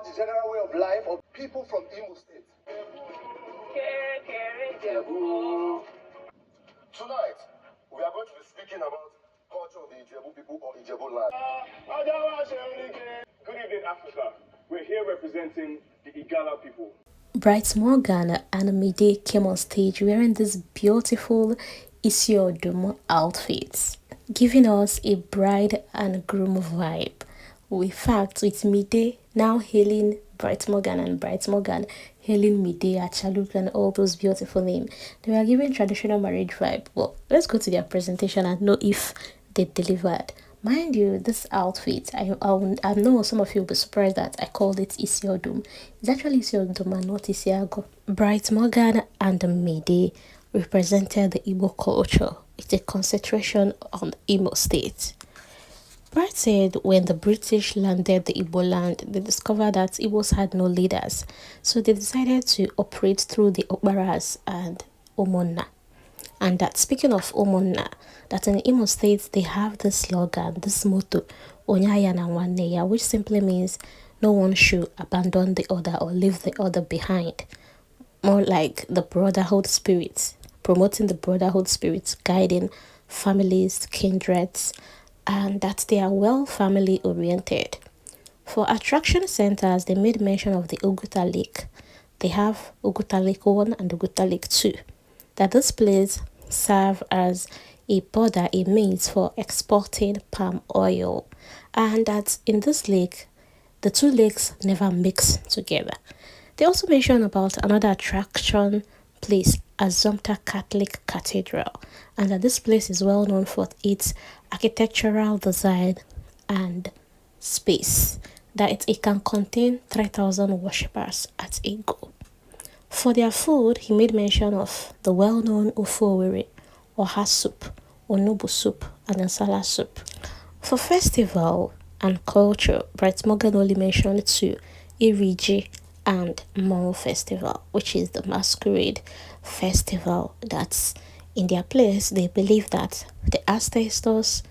about the general way of life of people from Imo State. Tonight, we are going to be speaking about culture of the Ijebu people or Ijebu land. Good evening, Africa. We're here representing the Igala people. Bright Morgan and Mide came on stage wearing this beautiful Isiodum outfits, giving us a bride and groom vibe. In fact, with Mide now hailing Bright Morgan and Bright Morgan hailing Mide, Achaluk, and all those beautiful names, they were giving traditional marriage vibe. Well, let's go to their presentation and know if they delivered. Mind you, this outfit, I know some of you will be surprised that I called it Isiodum. It's actually Isiodum and not Isiago. Bright Morgan and Mide represented the Igbo culture. It's a concentration on Imo State. Bright said when the British landed the Igbo land, they discovered that Igbos had no leaders. So they decided to operate through the Okbaras and Omonna. And that speaking of Omonna, that in Imo State they have this slogan, this motto, Onyaya na Nwaneya, which simply means no one should abandon the other or leave the other behind. More like the brotherhood spirit, promoting the brotherhood spirit, guiding families, kindreds, and that they are well family oriented. For attraction centers, they made mention of the Oguta Lake. They have Oguta Lake 1 and Oguta Lake 2. That this place serve as a border, a means for exporting palm oil, and that in this lake, the two lakes never mix together. They also mention about another attraction place, Assumpta Cathedral, and that this place is well known for its architectural design and space, that it can contain 3,000 worshippers at a go. For their food, he made mention of the well-known Owerri, Oha soup, Onubu soup, and Nsala soup. For festival and culture, Bright Morgan only mentioned two, Iriji and Mo Festival, which is the masquerade festival that's in their place. They believe that the ancestors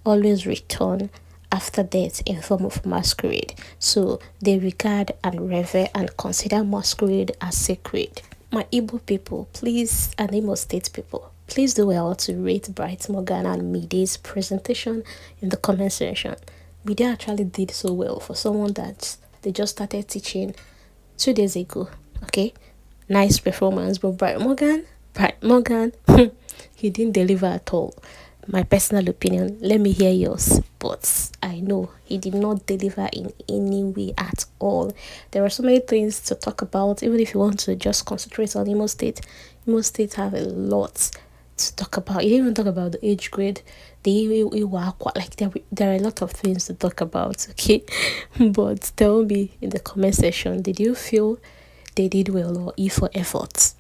always return after death in form of masquerade, so they regard and revere and consider masquerade as sacred. My Igbo people, please, and Imo State people, please do well to rate Bright Morgan and Mide's presentation in the comment section. Mide actually did so well for someone that they just started teaching 2 days ago. Okay, nice performance, but Bright Morgan, he didn't deliver at all. My personal opinion, let me hear yours, but I know he did not deliver in any way at all. There are so many things to talk about. Even if you want to just concentrate on Imo State have a lot to talk about. You didn't even talk about the age grade, like there are a lot of things to talk about, okay? But tell me in the comment section, did you feel they did well or E for effort?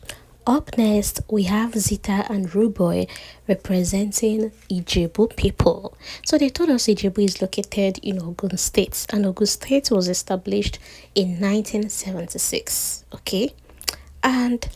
Up next, we have Zita and Rooboy representing Ijebu people. So they told us Ijebu is located in Ogun State, and Ogun State was established in 1976, okay? And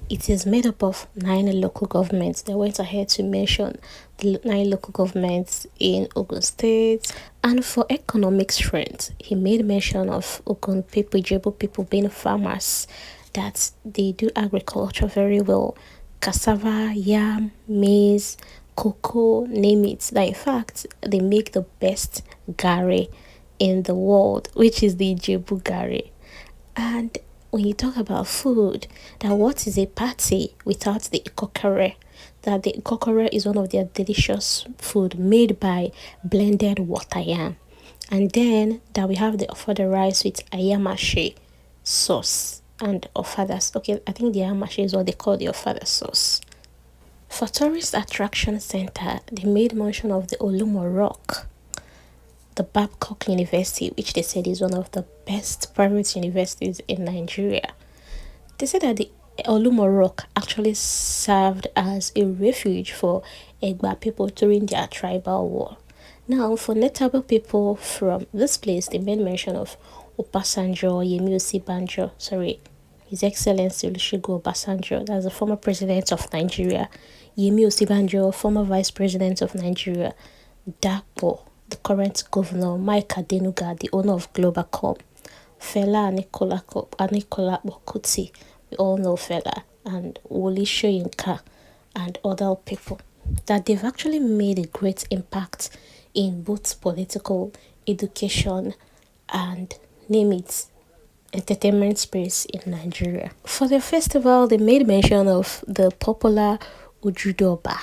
it is made up of 9 local governments. They went ahead to mention the 9 local governments in Ogun State. And for economic strength, he made mention of Ogun people, Ijebu people being farmers, that they do agriculture very well. Cassava, yam, maize, cocoa, name it. That in fact, they make the best garri in the world, which is the Ijebu garri. And when you talk about food, that what is a party without the Ikokore? That the Ikokore is one of their delicious food made by blended water yam. And then that we have the ofada rice with ayamashi sauce and ofadas. Okay, I think the ayamashi is what they call the ofada sauce. For tourist attraction center, they made mention of the Olumo Rock, the Babcock University, which they said is one of the best private universities in Nigeria. They said that the Olumo Rock actually served as a refuge for Egba people during their tribal war. Now, for notable people from this place, they made mention of Obasanjo, Yemi Osibanjo, His Excellency Olusegun Obasanjo, that's the former president of Nigeria, Yemi Osibanjo, former vice president of Nigeria, Dapo, the current governor, Mike Adenuga, the owner of Globalcom, Fela Anikulapo Kuti. We all know Fela and Wole Soyinka and other people, that they've actually made a great impact in both political, education, and name it, entertainment space in Nigeria. For the festival, they made mention of the popular Ujudoba,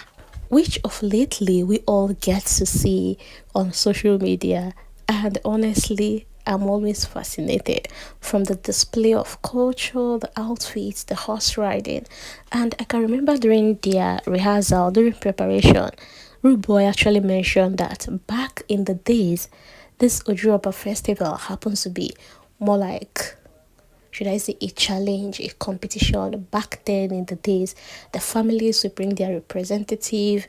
which of lately we all get to see on social media, and honestly, I'm always fascinated from the display of culture, the outfits, the horse riding. And I can remember during their rehearsal, during preparation, Rooboy actually mentioned that back in the days, this Ojuoba festival happens to be more like, should I say, a challenge, a competition. Back then in the days, the families will bring their representative.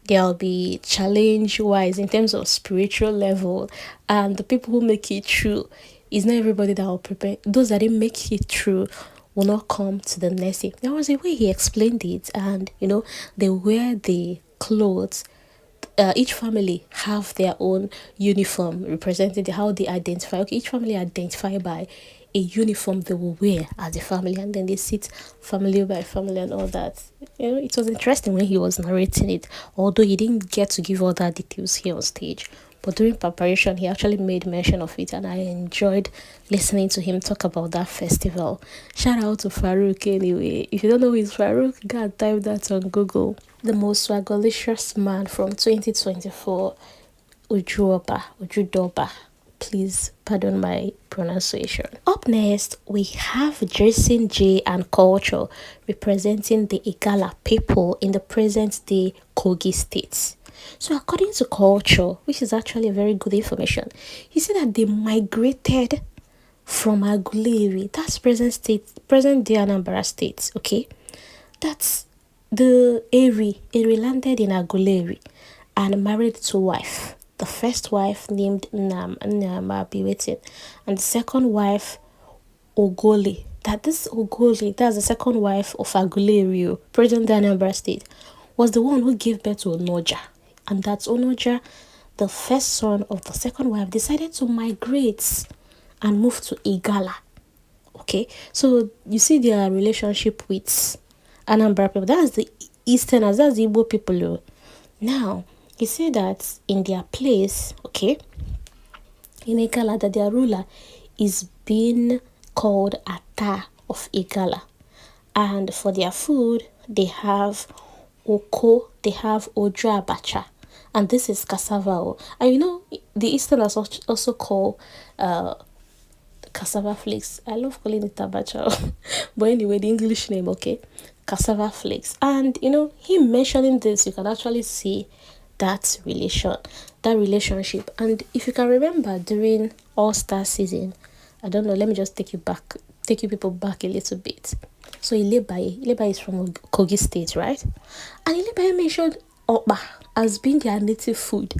There'll be challenge wise in terms of spiritual level, and the people who make it through, is not everybody that will prepare. Those that didn't make it through will not come to the next day. There was a way he explained it, and they wear the clothes. Each family have their own uniform representing how they identify. Okay, each family identify by a uniform they will wear as a family, and then they sit family by family and all that. It was interesting when he was narrating it, although he didn't get to give all that details here on stage. But during preparation, he actually made mention of it, and I enjoyed listening to him talk about that festival. Shout out to Farouk anyway. If you don't know who is Farouk, go and type that on Google. The most swagalicious man from 2024, Ujudoba. Please pardon my pronunciation. Up next, we have Jae and Kuture representing the Igala people in the present-day Kogi State. So according to Kuture, which is actually a very good information, he said that they migrated from Aguleri, that's present-day Anambra State, okay? That's the Eri landed in Aguleri and married to wife. The first wife named Nama be waiting, and the second wife Ogole. That's the second wife of Aguleri, present Anambra State, was the one who gave birth to Onoja. And that's Onoja, the first son of the second wife, decided to migrate and move to Igala. Okay, so you see their relationship with Anambra people. That's the Easterners, that's the Igbo people. Now, he said that in their place, okay, in Igala, that their ruler is being called Attah of Igala. And for their food, they have Oko, they have Ojo Abacha. And this is cassava. And the Easterners also call cassava flakes. I love calling it abacha. But anyway, the English name, okay? Cassava flakes. And, him mentioning this, you can actually see that relationship. And if you can remember during All-Star season, I don't know, let me just take you people back a little bit. So Ilebaye is from Kogi State, right? And Ilebaye mentioned Okpa as being their native food.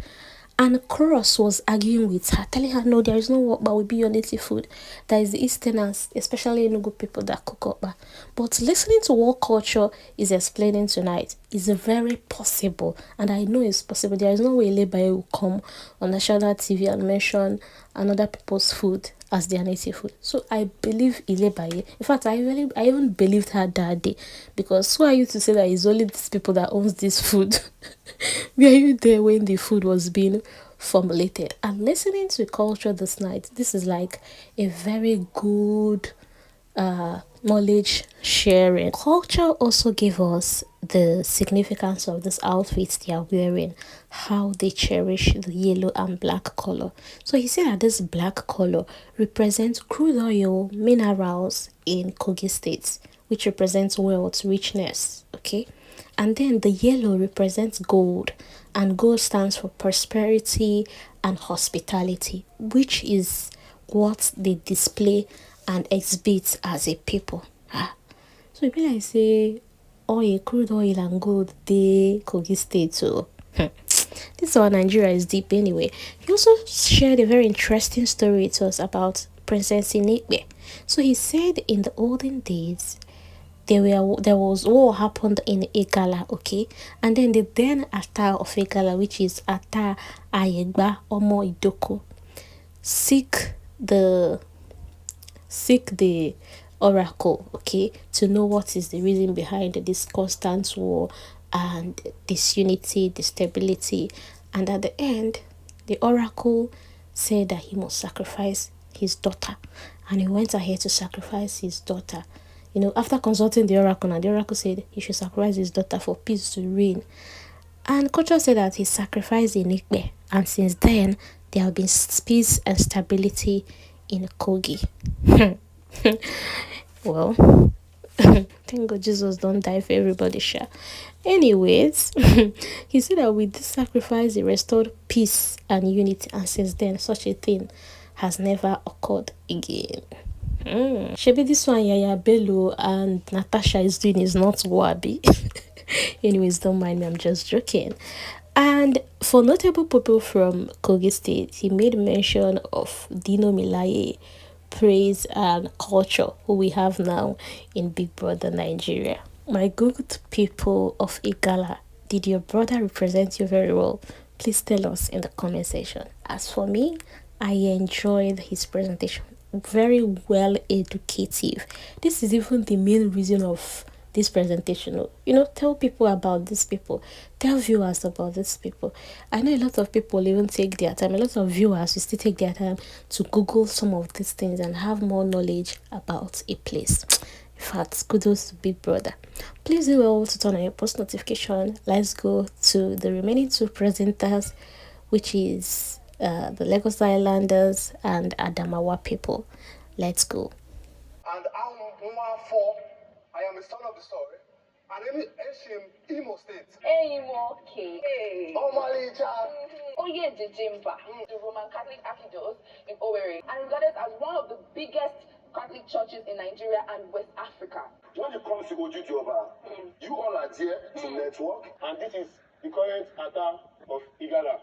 And Cross was arguing with her, telling her, no, there is no Okpa will be your native food. That is the Easterners, especially Enugu people, that cook Okpa. But listening to what Kuture is explaining tonight is very possible. And I know it's possible. There is no way Ilebaye will come on national TV and mention another people's food as their native food. So I believe Ilebaye. In fact, I even believed her that day, because who are you to say that it's only these people that owns this food? Were you there when the food was being formulated? And listening to Kuture this night, this is like a very good knowledge sharing. Kuture also gave us the significance of this outfits they are wearing, how they cherish the yellow and black color. So he said that this black color represents crude oil minerals in Kogi State, which represents wealth, richness, okay? And then the yellow represents gold, and gold stands for prosperity and hospitality, which is what they display and exhibit as a people. So if I say crude oil and gold, they Kogi State. So this is why Nigeria is deep anyway. He also shared a very interesting story to us about Princess Inekbe. So he said in the olden days, there was war happened in Igala, okay? And then the then Attah of Igala, which is Attah of Igala Omo Idoko, seek the seek the oracle, okay, to know what is the reason behind this constant war and disunity, the stability. And at the end, the oracle said that he must sacrifice his daughter, and he went ahead to sacrifice his daughter. You know, after consulting the oracle, and the oracle said he should sacrifice his daughter for peace to reign. And Culture said that he sacrificed in Ikpe, and since then there have been peace and stability in Kogi. Well, thank God Jesus don't die for everybody, sure. Anyways, he said that with this sacrifice, he restored peace and unity, and since then, such a thing has never occurred again. Shebi, this one Yaya Bello and Natasha is doing is not Wabi. Anyways, don't mind me, I'm just joking. And for notable people from Kogi State, he made mention of Dino Milaye, Praise and Culture, who we have now in Big Brother Nigeria. My good people of Igala, did your brother represent you very well? Please tell us in the comment section. As for me, I enjoyed his presentation. Very well educative. This is even the main reason of this presentation. You know, tell people about these people. Tell viewers about these people. I know a lot of people even take their time. A lot of viewers will still take their time to Google some of these things and have more knowledge about a place. In fact, kudos to Big Brother. Please do well to turn on your post notification. Let's go to the remaining two presenters, which is the Lagos Islanders and Adamawa people. Let's go. And I'm Nwafo. I am the son of the soil. And Eshim, Imo State. Imo K. Omalija. Oye Jimba, the Roman Catholic Archdiocese in Owerri, and regarded as one of the biggest Catholic churches in Nigeria and West Africa. When it comes to Oju Yoba, you all are there to network. And this is the current Attah of Igala.